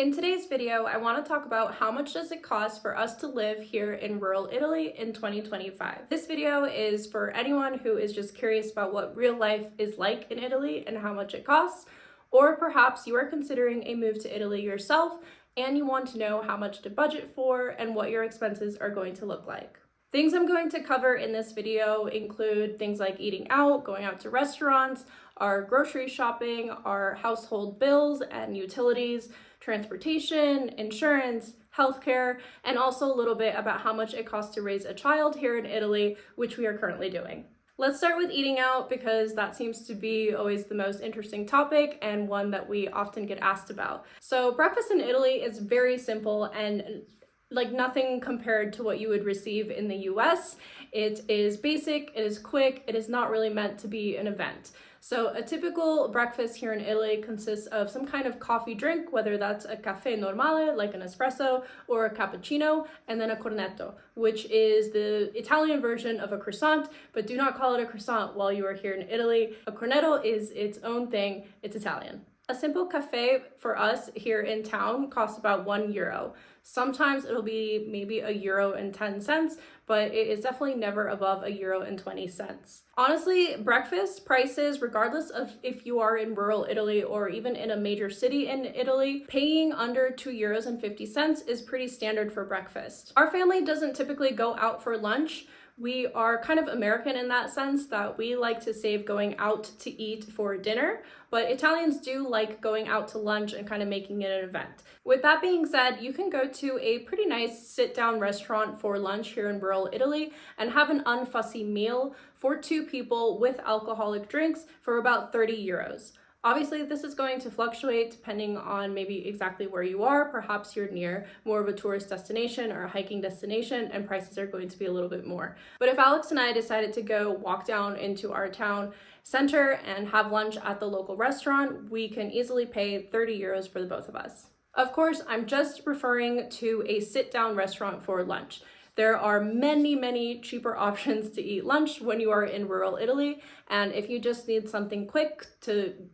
In today's video, I want to talk about how much does it cost for us to live here in rural Italy in 2025. This video is for anyone who is just curious about what real life is like in Italy and how much it costs, or perhaps you are considering a move to Italy yourself and you want to know how much to budget for and what your expenses are going to look like. Things I'm going to cover in this video include things like eating out, going out to restaurants, our grocery shopping, our household bills and utilities, transportation, insurance, healthcare, and also a little bit about how much it costs to raise a child here in Italy, which we are currently doing. Let's start with eating out because that seems to be always the most interesting topic and one that we often get asked about. So breakfast in Italy is very simple and like nothing compared to what you would receive in the US. It is basic, it is quick, it is not really meant to be an event. So a typical breakfast here in Italy consists of some kind of coffee drink, whether that's a caffè normale, like an espresso, or a cappuccino, and then a cornetto, which is the Italian version of a croissant, but do not call it a croissant while you are here in Italy. A cornetto is its own thing, it's Italian. A simple cafe for us here in town costs about €1. Sometimes it'll be maybe €1.10, but it is definitely never above €1.20. Honestly, breakfast prices, regardless of if you are in rural Italy or even in a major city in Italy, paying under €2.50 is pretty standard for breakfast. Our family doesn't typically go out for lunch. We are kind of American in that sense that we like to save going out to eat for dinner, but Italians do like going out to lunch and kind of making it an event. With that being said, you can go to a pretty nice sit-down restaurant for lunch here in rural Italy and have an unfussy meal for 2 people with alcoholic drinks for about €30. Obviously, this is going to fluctuate depending on maybe exactly where you are. Perhaps you're near more of a tourist destination or a hiking destination and prices are going to be a little bit more. But if Alex and I decided to go walk down into our town center and have lunch at the local restaurant, we can easily pay €30 for the both of us. Of course, I'm just referring to a sit-down restaurant for lunch. There are many cheaper options to eat lunch when you are in rural Italy, and if you just need something quick to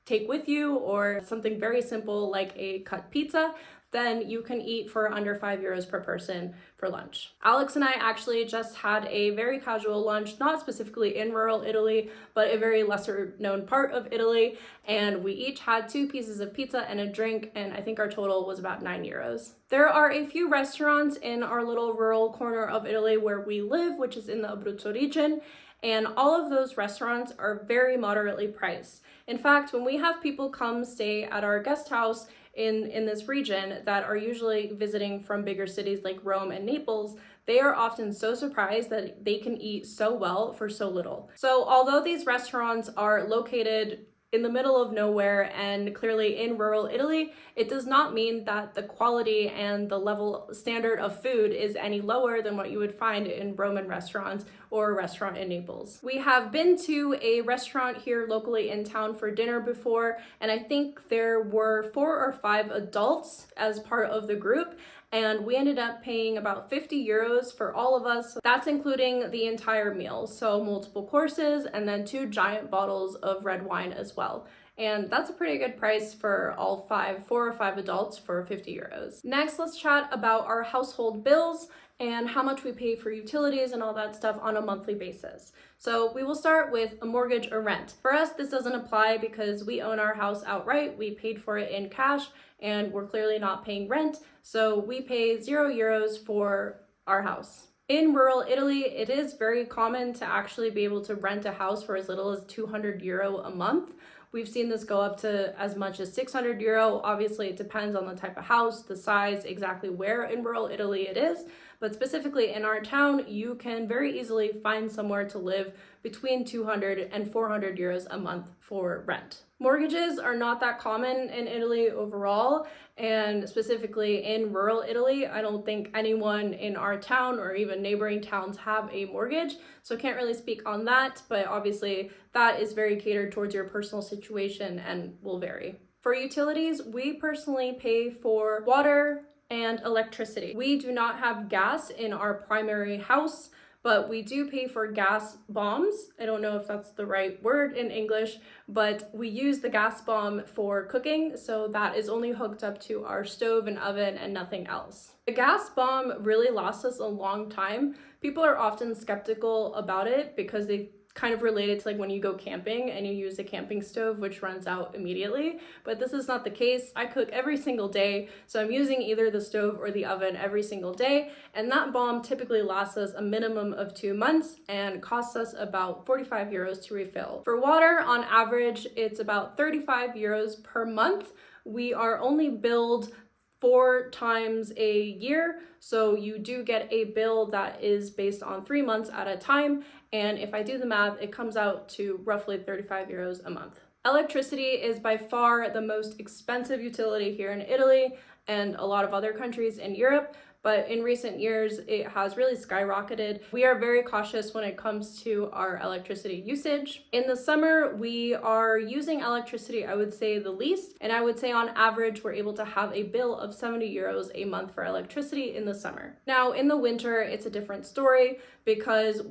take with you or something very simple like a cut pizza, then you can eat for under €5 per person for lunch. Alex and I actually just had a very casual lunch, not specifically in rural Italy, but a very lesser known part of Italy, and we each had 2 pieces of pizza and a drink, and I think our total was about €9. There are a few restaurants in our little rural corner of Italy where we live, which is in the Abruzzo region, and all of those restaurants are very moderately priced. In fact, when we have people come stay at our guest house in this region that are usually visiting from bigger cities like Rome and Naples, they are often so surprised that they can eat so well for so little. So although these restaurants are located in the middle of nowhere and clearly in rural Italy, it does not mean that the quality and the level standard of food is any lower than what you would find in Roman restaurants or a restaurant in Naples. We have been to a restaurant here locally in town for dinner before, and I think there were 4 or 5 adults as part of the group, and we ended up paying about €50 for all of us. That's including the entire meal, so multiple courses and then 2 giant bottles of red wine as well. And that's a pretty good price for all 4 or 5 adults for €50. Next, let's chat about our household bills and how much we pay for utilities and all that stuff on a monthly basis. So we will start with a mortgage or rent. For us, this doesn't apply because we own our house outright. We paid for it in cash and we're clearly not paying rent. So we pay €0 for our house. In rural Italy, it is very common to actually be able to rent a house for as little as €200 a month. We've seen this go up to as much as €600. Obviously, it depends on the type of house, the size, exactly where in rural Italy it is. But specifically in our town, you can very easily find somewhere to live between €200 and €400 a month for rent. Mortgages are not that common in Italy overall, and specifically in rural Italy, I don't think anyone in our town or even neighboring towns have a mortgage, so can't really speak on that, but obviously that is very catered towards your personal situation and will vary. For utilities, we personally pay for water and electricity. We do not have gas in our primary house, but we do pay for gas bombs. I don't know if that's the right word in English, but we use the gas bomb for cooking, so that is only hooked up to our stove and oven and nothing else. The gas bomb really lasts us a long time. People are often skeptical about it because they kind of related to like when you go camping and you use a camping stove, which runs out immediately, but this is not the case. I cook every single day, so I'm using either the stove or the oven every single day, and that bomb typically lasts us a minimum of 2 months and costs us about 45 euros to refill. For water, on average, it's about 35 euros per month. We are only billed 4 times a year, so you do get a bill that is based on 3 months at a time, and if I do the math, it comes out to roughly 35 euros a month. Electricity is by far the most expensive utility here in Italy and a lot of other countries in Europe, but in recent years it has really skyrocketed. We are very cautious when it comes to our electricity usage. In the summer, we are using electricity, I would say, the least, and I would say on average we're able to have a bill of 70 euros a month for electricity in the summer. Now in the winter, it's a different story because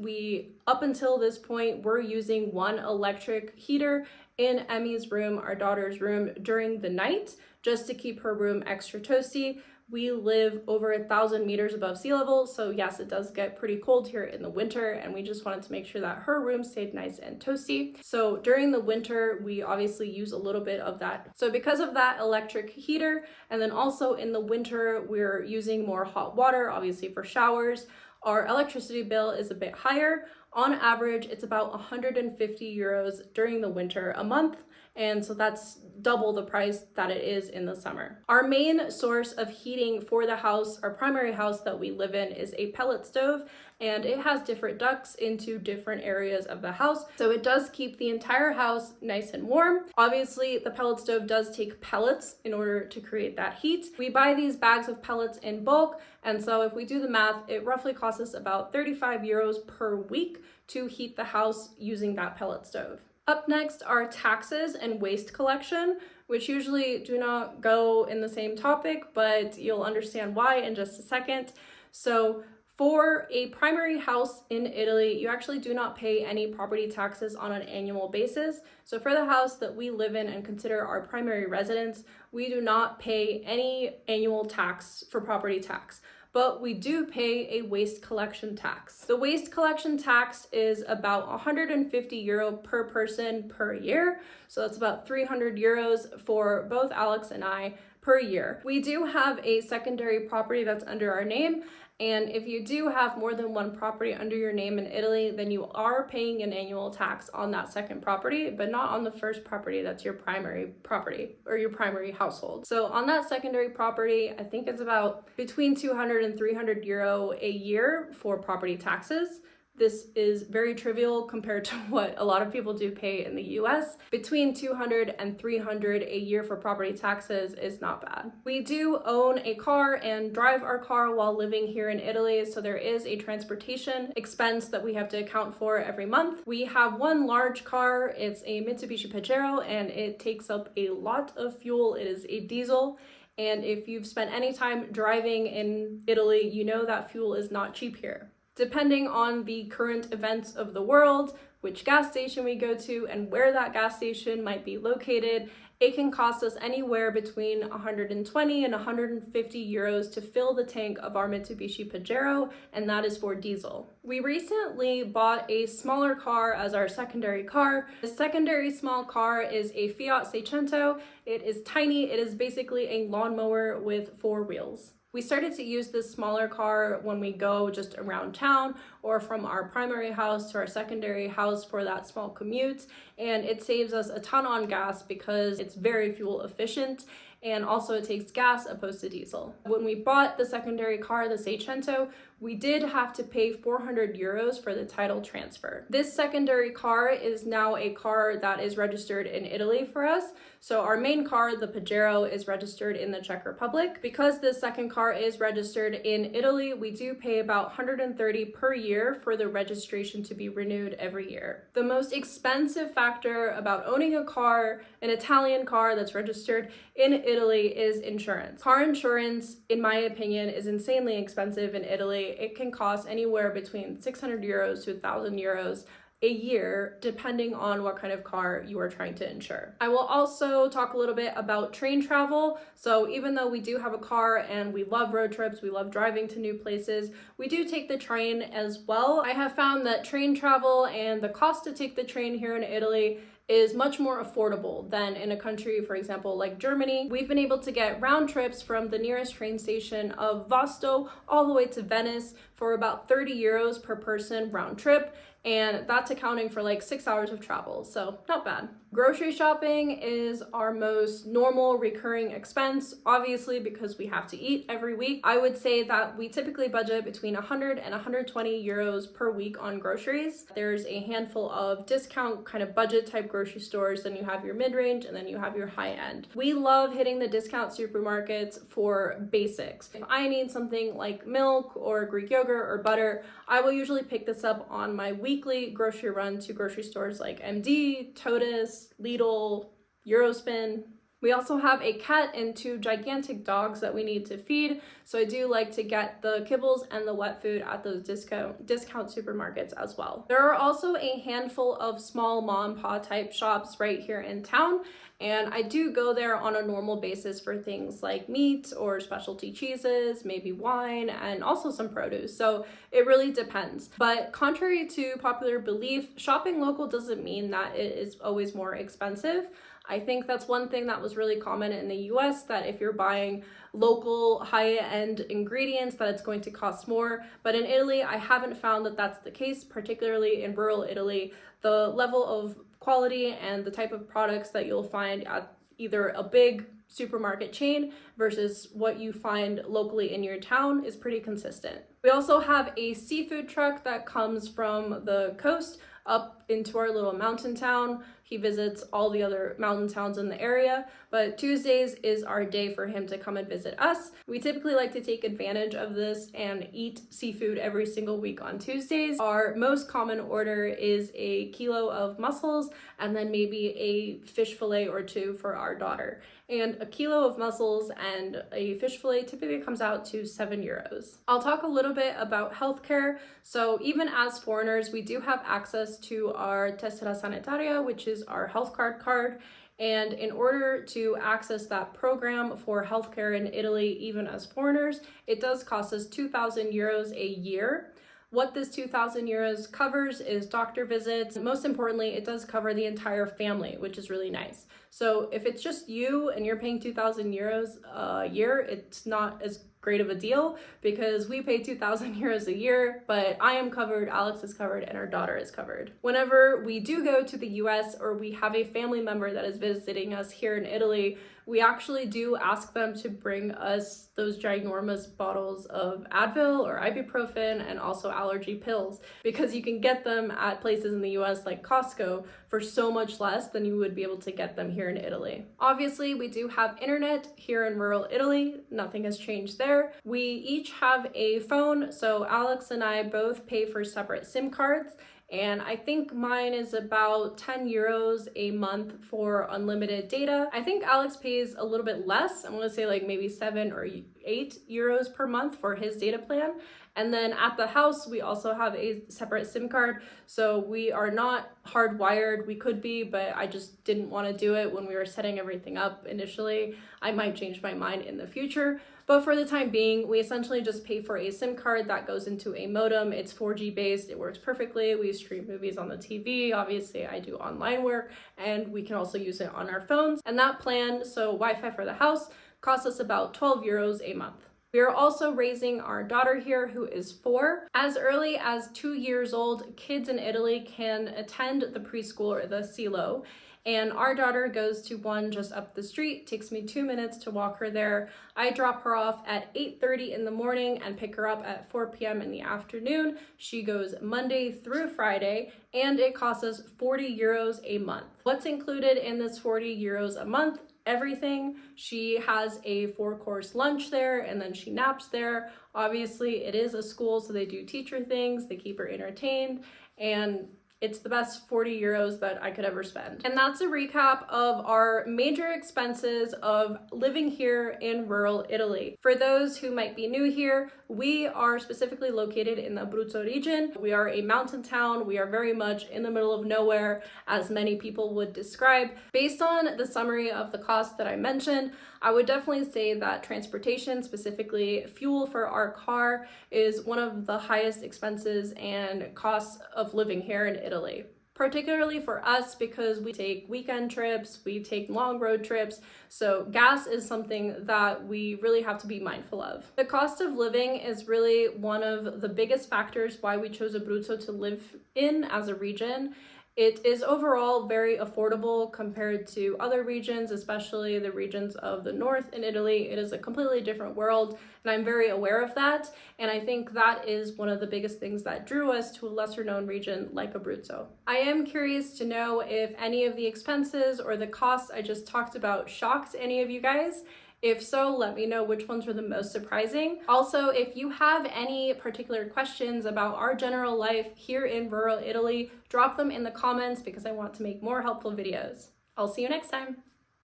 up until this point, we're using one electric heater in Emmy's room, our daughter's room, during the night, just to keep her room extra toasty. We live over 1,000 meters above sea level, so yes, it does get pretty cold here in the winter, and we just wanted to make sure that her room stayed nice and toasty. So during the winter, we obviously use a little bit of that. So because of that electric heater, and then also in the winter, we're using more hot water, obviously for showers, our electricity bill is a bit higher. On average, it's about 150 euros during the winter a month, and so that's double the price that it is in the summer. Our main source of heating for the house, our primary house that we live in, is a pellet stove, and it has different ducts into different areas of the house, so it does keep the entire house nice and warm. Obviously, the pellet stove does take pellets in order to create that heat. We buy these bags of pellets in bulk, and so if we do the math, it roughly costs us about 35 euros per week to heat the house using that pellet stove. Up next are taxes and waste collection, which usually do not go in the same topic, but you'll understand why in just a second. So for a primary house in Italy, you actually do not pay any property taxes on an annual basis. So for the house that we live in and consider our primary residence, we do not pay any annual tax for property tax, but we do pay a waste collection tax. The waste collection tax is about 150 euro per person per year. So that's about 300 euros for both Alex and I per year. We do have a secondary property that's under our name, and if you do have more than one property under your name in Italy, then you are paying an annual tax on that second property, but not on the first property that's your primary property or your primary household. So on that secondary property, I think it's about between 200 and 300 euro a year for property taxes. This is very trivial compared to what a lot of people do pay in the US. Between 200 and 300 a year for property taxes is not bad. We do own a car and drive our car while living here in Italy, so there is a transportation expense that we have to account for every month. We have one large car, it's a Mitsubishi Pajero, and it takes up a lot of fuel. It is a diesel. And if you've spent any time driving in Italy, you know that fuel is not cheap here. Depending on the current events of the world, which gas station we go to, and where that gas station might be located, it can cost us anywhere between 120 and 150 euros to fill the tank of our Mitsubishi Pajero, and that is for diesel. We recently bought a smaller car as our secondary car. The secondary small car is a Fiat 600. It is tiny. It is basically a lawnmower with 4 wheels. We started to use this smaller car when we go just around town or from our primary house to our secondary house for that small commute, and it saves us a ton on gas because it's very fuel efficient, and also it takes gas opposed to diesel. When we bought the secondary car, the 600, we did have to pay 400 euros for the title transfer. This secondary car is now a car that is registered in Italy for us. So our main car, the Pajero, is registered in the Czech Republic. Because this second car is registered in Italy, we do pay about 130 per year for the registration to be renewed every year. The most expensive factor about owning a car, an Italian car that's registered in Italy is insurance. Car insurance, in my opinion, is insanely expensive in Italy. It can cost anywhere between 600 euros to 1,000 euros a year, depending on what kind of car you are trying to insure. I will also talk a little bit about train travel. So even though we do have a car and we love road trips, we love driving to new places, we do take the train as well. I have found that train travel and the cost to take the train here in Italy is much more affordable than in a country, for example, like Germany. We've been able to get round trips from the nearest train station of Vasto all the way to Venice for about 30 euros per person round trip, and that's accounting for like 6 hours of travel, so not bad. Grocery shopping is our most normal recurring expense, obviously because we have to eat every week. I would say that we typically budget between 100 and 120 euros per week on groceries. There's a handful of discount kind of budget type grocery stores, then you have your mid-range, and then you have your high-end. We love hitting the discount supermarkets for basics. If I need something like milk or Greek yogurt or butter, I will usually pick this up on my weekly grocery run to grocery stores like MD, Totus, Lidl, Eurospin. We also have a cat and 2 gigantic dogs that we need to feed, so I do like to get the kibbles and the wet food at those discount supermarkets as well. There are also a handful of small mom and pop type shops right here in town, and I do go there on a normal basis for things like meat or specialty cheeses, maybe wine, and also some produce, so it really depends. But contrary to popular belief, shopping local doesn't mean that it is always more expensive. I think that's one thing that was really common in the US, that if you're buying local high-end ingredients that it's going to cost more. But in Italy, I haven't found that that's the case, particularly in rural Italy. The level of quality and the type of products that you'll find at either a big supermarket chain versus what you find locally in your town is pretty consistent. We also have a seafood truck that comes from the coast up into our little mountain town. He visits all the other mountain towns in the area, but Tuesdays is our day for him to come and visit us. We typically like to take advantage of this and eat seafood every single week on Tuesdays. Our most common order is a kilo of mussels and then maybe a fish fillet or 2 for our daughter. And a kilo of mussels and a fish fillet typically comes out to 7 euros. I'll talk a little bit about healthcare. So even as foreigners, we do have access to our tessera sanitaria, which is our health card. And in order to access that program for healthcare in Italy, even as foreigners, it does cost us 2,000 euros a year. What this 2,000 euros covers is doctor visits. Most importantly, it does cover the entire family, which is really nice. So if it's just you and you're paying 2,000 euros a year, it's not as great of a deal because we pay 2,000 euros a year, but I am covered, Alex is covered, and our daughter is covered. Whenever we do go to the US or we have a family member that is visiting us here in Italy, we actually do ask them to bring us those ginormous bottles of Advil or ibuprofen and also allergy pills, because you can get them at places in the US like Costco for so much less than you would be able to get them here in Italy. Obviously, we do have internet here in rural Italy. Nothing has changed there. We each have a phone, so Alex and I both pay for separate SIM cards. And I think mine is about 10 euros a month for unlimited data. I think Alex pays a little bit less. I'm gonna say like maybe 7 or 8 euros per month for his data plan. And then at the house, we also have a separate SIM card. So we are not hardwired. We could be, but I just didn't want to do it when we were setting everything up initially. I might change my mind in the future. But for the time being, we essentially just pay for a SIM card that goes into a modem. It's 4G based. It works perfectly. We stream movies on the TV. Obviously, I do online work, and we can also use it on our phones. And that plan, so Wi-Fi for the house, costs us about 12 euros a month. We are also raising our daughter here, who is 4. As early as 2 years old, kids in Italy can attend the preschool or the silo. And our daughter goes to one just up the street. It takes me 2 minutes to walk her there. I drop her off at 8:30 in the morning and pick her up at 4 p.m. in the afternoon. She goes Monday through Friday, and it costs us 40 euros a month. What's included in this 40 euros a month? Everything. She has a 4-course lunch there, and then she naps there. Obviously, it is a school, so they do teacher things. They keep her entertained, and It's the best 40 euros that I could ever spend. And that's a recap of our major expenses of living here in rural Italy. For those who might be new here, we are specifically located in the Abruzzo region. We are a mountain town. We are very much in the middle of nowhere, as many people would describe. Based on the summary of the cost that I mentioned, I would definitely say that transportation, specifically fuel for our car, is one of the highest expenses and costs of living here in Italy. Particularly for us, because we take weekend trips, we take long road trips, so gas is something that we really have to be mindful of. The cost of living is really one of the biggest factors why we chose Abruzzo to live in as a region. It is overall very affordable compared to other regions, especially the regions of the north in Italy. It is a completely different world, and I'm very aware of that. And I think that is one of the biggest things that drew us to a lesser known region like Abruzzo. I am curious to know if any of the expenses or the costs I just talked about shocked any of you guys. If so, let me know which ones were the most surprising. Also, if you have any particular questions about our general life here in rural Italy, drop them in the comments because I want to make more helpful videos. I'll see you next time.